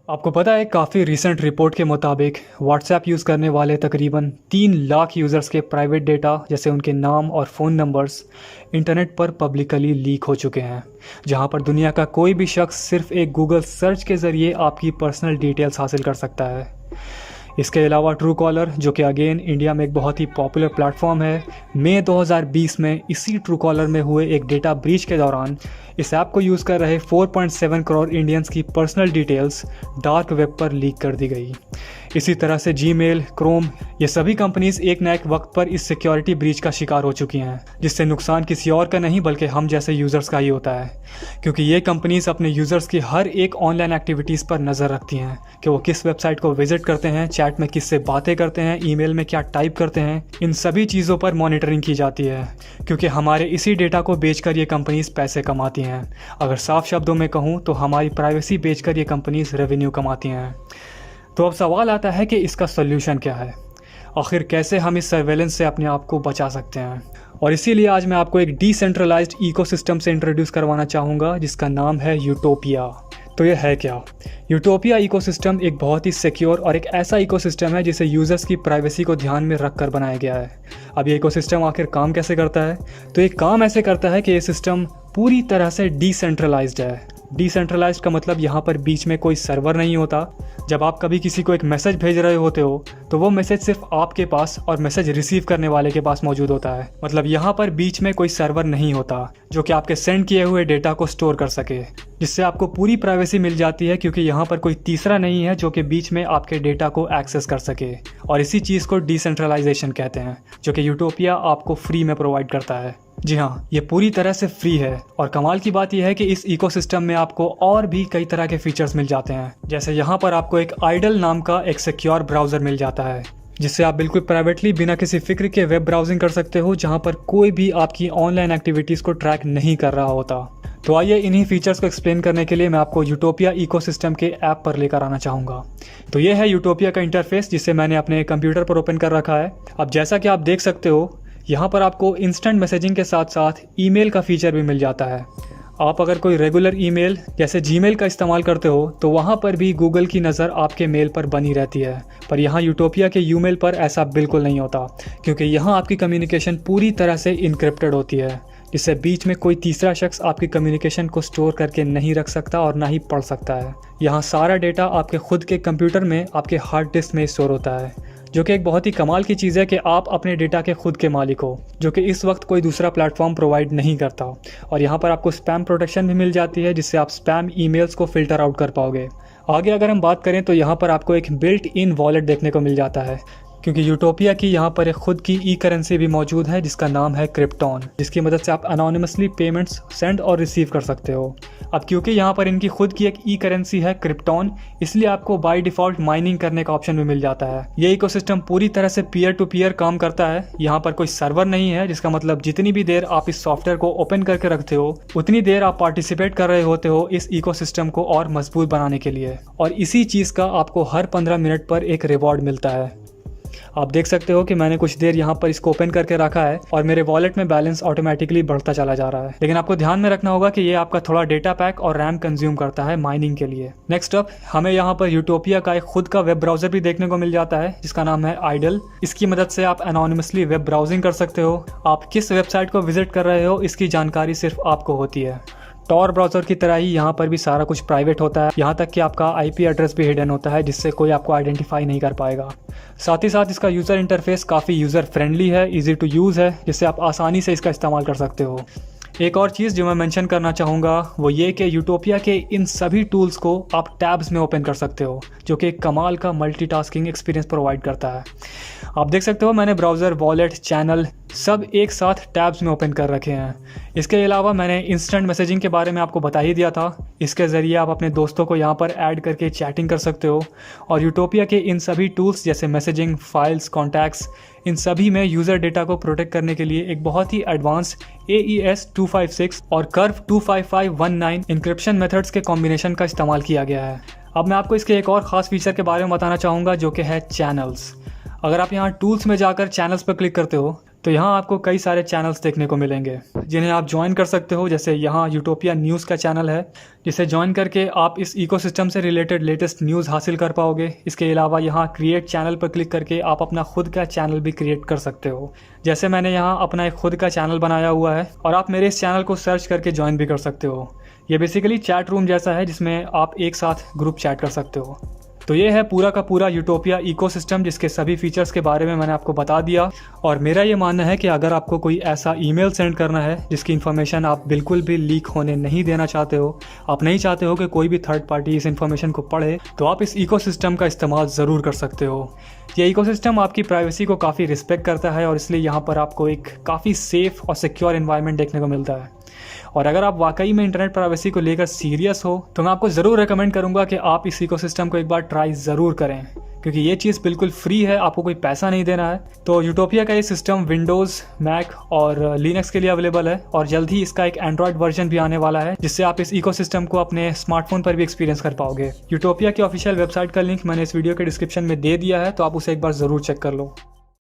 आपको पता है काफ़ी रिसेंट रिपोर्ट के मुताबिक व्हाट्सएप यूज़ करने वाले तकरीबन 3 लाख यूज़र्स के प्राइवेट डेटा जैसे उनके नाम और फ़ोन नंबर्स इंटरनेट पर पब्लिकली लीक हो चुके हैं, जहां पर दुनिया का कोई भी शख्स सिर्फ एक गूगल सर्च के ज़रिए आपकी पर्सनल डिटेल्स हासिल कर सकता है। इसके अलावा ट्रू कॉलर, जो कि अगेन इंडिया में एक बहुत ही पॉपुलर प्लेटफॉर्म है, मई 2020 में इसी ट्रू कॉलर में हुए एक डेटा ब्रीच के दौरान इस ऐप को यूज़ कर रहे 4.7 करोड़ इंडियंस की पर्सनल डिटेल्स डार्क वेब पर लीक कर दी गई। इसी तरह से जीमेल, क्रोम, ये सभी कंपनीज एक न एक वक्त पर इस सिक्योरिटी ब्रीच का शिकार हो चुकी हैं, जिससे नुकसान किसी और का नहीं बल्कि हम जैसे यूज़र्स का ही होता है, क्योंकि ये कंपनीज अपने यूज़र्स की हर एक ऑनलाइन एक्टिविटीज़ पर नज़र रखती हैं कि वो किस वेबसाइट को विजिट करते हैं, चैट में किससे बातें करते हैं, ईमेल में क्या टाइप करते हैं। इन सभी चीज़ों पर मॉनिटरिंग की जाती है, क्योंकि हमारे इसी डेटा को बेचकर ये कंपनीज पैसे कमाती हैं। अगर साफ शब्दों में कहूँ तो हमारी प्राइवेसी बेचकर ये कंपनीज रेवेन्यू कमाती हैं। तो अब सवाल आता है कि इसका सोल्यूशन क्या है, आखिर कैसे हम इस सर्वेलेंस से अपने आप को बचा सकते हैं। और इसीलिए आज मैं आपको एक डिसेंट्रलाइज्ड इकोसिस्टम से इंट्रोड्यूस करवाना चाहूँगा, जिसका नाम है यूटोपिया। तो ये है क्या? यूटोपिया इकोसिस्टम एक बहुत ही सिक्योर और एक ऐसा इकोसिस्टम है जिसे यूज़र्स की प्राइवेसी को ध्यान में रख कर बनाया गया है। अब ये इकोसिस्टम आखिर काम कैसे करता है? तो ये काम ऐसे करता है कि ये सिस्टम पूरी तरह से डिसेंट्रलाइज्ड है। डिसेंट्रलाइज्ड का मतलब यहाँ पर बीच में कोई सर्वर नहीं होता। जब आप कभी किसी को एक मैसेज भेज रहे होते हो तो वो मैसेज सिर्फ आपके पास और मैसेज रिसीव करने वाले के पास मौजूद होता है। मतलब यहाँ पर बीच में कोई सर्वर नहीं होता जो कि आपके सेंड किए हुए डेटा को स्टोर कर सके, जिससे आपको पूरी प्राइवेसी मिल जाती है, क्योंकि यहाँ पर कोई तीसरा नहीं है जो कि बीच में आपके डेटा को एक्सेस कर सके। और इसी चीज़ को डिसेंट्रलाइजेशन कहते हैं, जो कि यूटोपिया आपको फ्री में प्रोवाइड करता है। जी हाँ, ये पूरी तरह से फ्री है। और कमाल की बात यह है कि इस इकोसिस्टम में आपको और भी कई तरह के फीचर्स मिल जाते हैं। जैसे यहाँ पर आपको एक आइडल नाम का एक सिक्योर ब्राउज़र मिल जाता है, जिससे आप बिल्कुल प्राइवेटली बिना किसी फिक्र के वेब ब्राउजिंग कर सकते हो, जहाँ पर कोई भी आपकी ऑनलाइन एक्टिविटीज़ को ट्रैक नहीं कर रहा होता। तो आइए इन्हीं फीचर्स को एक्सप्लेन करने के लिए मैं आपको यूटोपिया इकोसिस्टम के ऐप पर लेकर आना चाहूँगा। तो ये है यूटोपिया का इंटरफेस, जिसे मैंने अपने कंप्यूटर पर ओपन कर रखा है। अब जैसा कि आप देख सकते हो, यहाँ पर आपको इंस्टेंट मैसेजिंग के साथ साथ ईमेल का फीचर भी मिल जाता है। आप अगर कोई रेगुलर ईमेल जैसे जीमेल का इस्तेमाल करते हो तो वहाँ पर भी गूगल की नज़र आपके मेल पर बनी रहती है, पर यहाँ यूटोपिया के यूमेल पर ऐसा बिल्कुल नहीं होता, क्योंकि यहाँ आपकी कम्युनिकेशन पूरी तरह से इनक्रिप्टेड होती है, जिससे बीच में कोई तीसरा शख्स आपकी कम्युनिकेशन को स्टोर करके नहीं रख सकता और ना ही पढ़ सकता है। यहाँ सारा डेटा आपके खुद के कंप्यूटर में आपके हार्ड डिस्क में स्टोर होता है, जो कि एक बहुत ही कमाल की चीज़ है कि आप अपने डेटा के खुद के मालिक हो, जो कि इस वक्त कोई दूसरा प्लेटफॉर्म प्रोवाइड नहीं करता। और यहाँ पर आपको स्पैम प्रोटेक्शन भी मिल जाती है, जिससे आप स्पैम ईमेल्स को फिल्टर आउट कर पाओगे। आगे अगर हम बात करें तो यहाँ पर आपको एक बिल्ट इन वॉलेट देखने को मिल जाता है, क्योंकि यूटोपिया की यहाँ पर एक खुद की ई करेंसी भी मौजूद है, जिसका नाम है क्रिप्टॉन, जिसकी मदद से आप अनोनिमसली पेमेंट्स सेंड और रिसीव कर सकते हो। अब क्योंकि यहाँ पर इनकी खुद की एक ई करेंसी है क्रिप्टॉन, इसलिए आपको बाय डिफ़ॉल्ट माइनिंग करने का ऑप्शन भी मिल जाता है। ये इकोसिस्टम पूरी तरह से पीयर टू पीयर काम करता है। यहाँ पर कोई सर्वर नहीं है, जिसका मतलब जितनी भी देर आप इस सॉफ्टवेयर को ओपन करके रखते हो उतनी देर आप पार्टिसिपेट कर रहे होते हो इस इकोसिस्टम को और मजबूत बनाने के लिए। और इसी चीज़ का आपको हर 15 मिनट पर एक रिवॉर्ड मिलता है। आप देख सकते हो कि मैंने कुछ देर यहाँ पर इसको ओपन करके रखा है और मेरे वॉलेट में बैलेंस ऑटोमेटिकली बढ़ता चला जा रहा है। लेकिन आपको ध्यान में रखना होगा कि ये आपका थोड़ा डेटा पैक और रैम कंज्यूम करता है माइनिंग के लिए। नेक्स्ट अप हमें यहाँ पर यूटोपिया का एक खुद का वेब ब्राउजर भी देखने को मिल जाता है, जिसका नाम है आइडल। इसकी मदद से आप एनोनिमसली वेब ब्राउजिंग कर सकते हो। आप किस वेबसाइट को विजिट कर रहे हो इसकी जानकारी सिर्फ आपको होती है। टॉर ब्राउज़र की तरह ही यहाँ पर भी सारा कुछ प्राइवेट होता है, यहाँ तक कि आपका आईपी एड्रेस भी हिडन होता है, जिससे कोई आपको आइडेंटिफाई नहीं कर पाएगा। साथ ही साथ इसका यूज़र इंटरफेस काफ़ी यूज़र फ्रेंडली है, इजी टू यूज़ है, जिससे आप आसानी से इसका इस्तेमाल कर सकते हो। एक और चीज़ जो मैं मेंशन करना चाहूँगा वो ये कि यूटोपिया के इन सभी टूल्स को आप टैब्स में ओपन कर सकते हो, जो कि एक कमाल का मल्टीटास्किंग एक्सपीरियंस प्रोवाइड करता है। आप देख सकते हो मैंने ब्राउज़र, वॉलेट, चैनल सब एक साथ टैब्स में ओपन कर रखे हैं। इसके अलावा मैंने इंस्टेंट मैसेजिंग के बारे में आपको बता ही दिया था। इसके ज़रिए आप अपने दोस्तों को यहाँ पर ऐड करके चैटिंग कर सकते हो। और यूटोपिया के इन सभी टूल्स जैसे मैसेजिंग, फाइल्स, कॉन्टैक्ट्स, इन सभी में यूज़र डेटा को प्रोटेक्ट करने के लिए एक बहुत ही एडवांस AES 256 और कर्व 25519 इंक्रिप्शन मेथड्स के कॉम्बिनेशन का इस्तेमाल किया गया है। अब मैं आपको इसके एक और ख़ास फीचर के बारे में बताना चाहूँगा, जो कि है चैनल्स। अगर आप यहाँ टूल्स में जाकर चैनल्स पर क्लिक करते हो तो यहाँ आपको कई सारे चैनल्स देखने को मिलेंगे जिन्हें आप ज्वाइन कर सकते हो। जैसे यहाँ यूटोपिया न्यूज़ का चैनल है, जिसे ज्वाइन करके आप इस इकोसिस्टम से रिलेटेड लेटेस्ट न्यूज़ हासिल कर पाओगे। इसके अलावा यहाँ क्रिएट चैनल पर क्लिक करके आप अपना खुद का चैनल भी क्रिएट कर सकते हो। जैसे मैंने यहाँ अपना एक खुद का चैनल बनाया हुआ है और आप मेरे इस चैनल को सर्च करके ज्वाइन भी कर सकते हो। ये बेसिकली चैट रूम जैसा है जिसमें आप एक साथ ग्रुप चैट कर सकते हो। तो ये है पूरा का पूरा यूटोपिया इकोसिस्टम, जिसके सभी फीचर्स के बारे में मैंने आपको बता दिया। और मेरा ये मानना है कि अगर आपको कोई ऐसा ईमेल सेंड करना है जिसकी इन्फॉर्मेशन आप बिल्कुल भी लीक होने नहीं देना चाहते हो, आप नहीं चाहते हो कि कोई भी थर्ड पार्टी इस इन्फॉर्मेशन को पढ़े, तो आप इस इकोसिस्टम का इस्तेमाल ज़रूर कर सकते हो। ये इकोसिस्टम आपकी प्राइवेसी को काफ़ी रिस्पेक्ट करता है और इसलिए यहाँ पर आपको एक काफ़ी सेफ और सिक्योर एनवायरनमेंट देखने को मिलता है। और अगर आप वाकई में इंटरनेट प्राइवेसी को लेकर सीरियस हो तो मैं आपको ज़रूर रेकमेंड करूंगा कि आप इस इकोसिस्टम को एक बार ट्राई ज़रूर करें, क्योंकि ये चीज़ बिल्कुल फ्री है, आपको कोई पैसा नहीं देना है। तो यूटोपिया का ये सिस्टम विंडोज़, मैक और लिनक्स के लिए अवेलेबल है और जल्द ही इसका एक एंड्रॉयड वर्जन भी आने वाला है, जिससे आप इस इकोसिस्टम को अपने स्मार्टफोन पर भी एक्सपीरियंस कर पाओगे। यूटोपिया की ऑफिशियल वेबसाइट का लिंक मैंने इस वीडियो के डिस्क्रिप्शन में दे दिया है, तो आप उसे एक बार ज़रूर चेक कर लो।